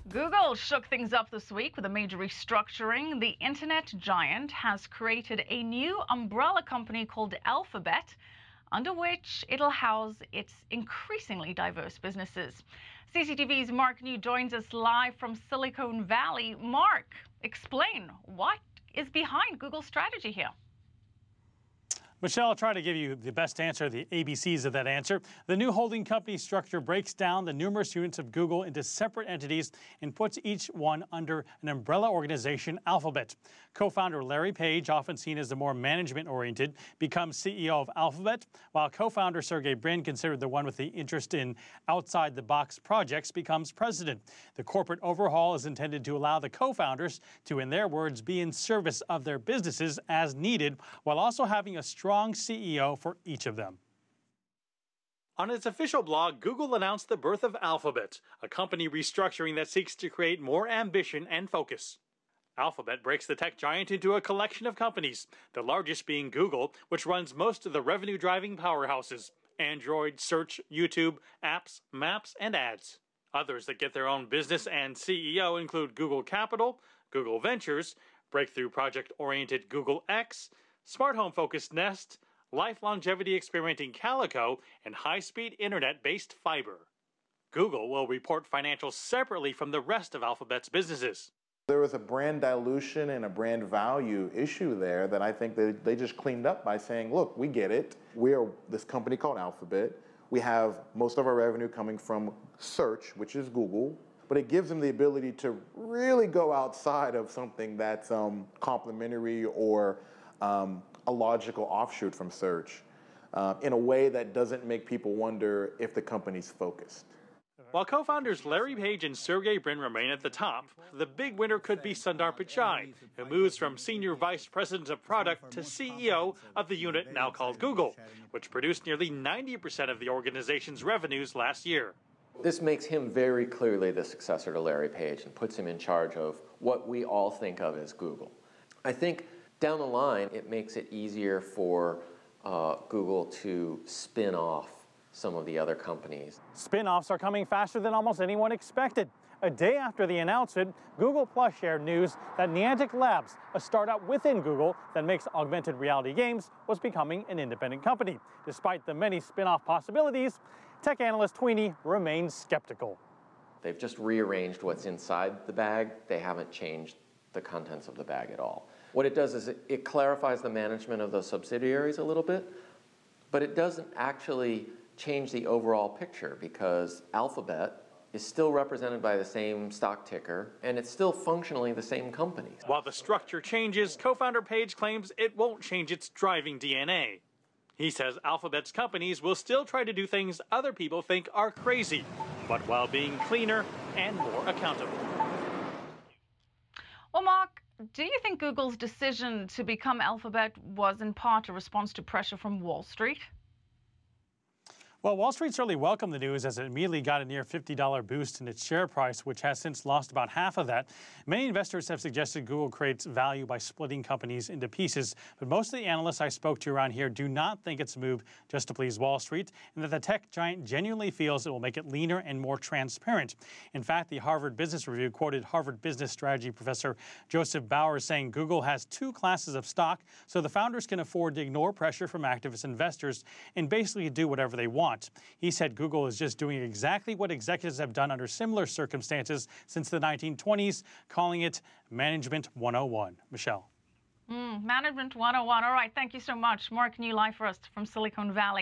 Google shook things up this week with a major restructuring. The internet giant has created a new umbrella company called Alphabet, under which it'll house its increasingly diverse businesses. CCTV's Mark New joins us live from Silicon Valley. Mark, explain what is behind Google's strategy here. Michelle, I'll try to give you the best answer, the ABCs of that answer. The new holding company structure breaks down the numerous units of Google into separate entities and puts each one under an umbrella organization, Alphabet. Co-founder Larry Page, often seen as the more management-oriented, becomes CEO of Alphabet, while co-founder Sergey Brin, considered the one with the interest in outside-the-box projects, becomes president. The corporate overhaul is intended to allow the co-founders to, in their words, be in service of their businesses as needed, while also having a strong CEO for each of them. On its official blog, Google announced the birth of Alphabet, a company restructuring that seeks to create more ambition and focus. Alphabet breaks the tech giant into a collection of companies, the largest being Google, which runs most of the revenue-driving powerhouses: Android, Search, YouTube, Apps, Maps, and Ads. Others that get their own business and CEO include Google Capital, Google Ventures, breakthrough project-oriented Google X, smart home-focused Nest, life longevity experimenting Calico, and high-speed internet-based Fiber. Google will report financials separately from the rest of Alphabet's businesses. There was a brand dilution and a brand value issue there that I think they just cleaned up by saying, look, we get it. We are this company called Alphabet. We have most of our revenue coming from search, which is Google, but it gives them the ability to really go outside of something that's complementary or a logical offshoot from search in a way that doesn't make people wonder if the company's focused. While co-founders Larry Page and Sergey Brin remain at the top, the big winner could be Sundar Pichai, who moves from Senior Vice President of Product to CEO of the unit now called Google, which produced nearly 90% of the organization's revenues last year. This makes him very clearly the successor to Larry Page and puts him in charge of what we all think of as Google. I think down the line, it makes it easier for Google to spin off some of the other companies. Spin-offs are coming faster than almost anyone expected. A day after the announcement, Google Plus shared news that Niantic Labs, a startup within Google that makes augmented reality games, was becoming an independent company. Despite the many spin-off possibilities, tech analyst Tweeny remains skeptical. They've just rearranged what's inside the bag. They haven't changed the contents of the bag at all. What it does is it clarifies the management of those subsidiaries a little bit, but it doesn't actually change the overall picture because Alphabet is still represented by the same stock ticker, and it's still functionally the same company. While the structure changes, co-founder Page claims it won't change its driving DNA. He says Alphabet's companies will still try to do things other people think are crazy, but while being cleaner and more accountable. Well, Mark, do you think Google's decision to become Alphabet was in part a response to pressure from Wall Street? Well, Wall Street certainly welcomed the news as it immediately got a near $50 boost in its share price, which has since lost about half of that. Many investors have suggested Google creates value by splitting companies into pieces, but most of the analysts I spoke to around here do not think it's a move just to please Wall Street, and that the tech giant genuinely feels it will make it leaner and more transparent. In fact, the Harvard Business Review quoted Harvard business strategy professor Joseph Bauer saying Google has two classes of stock, so the founders can afford to ignore pressure from activist investors and basically do whatever they want. He said Google is just doing exactly what executives have done under similar circumstances since the 1920s, calling it Management 101. Michelle. Management 101. All right. Thank you so much. Mark New live for us from Silicon Valley.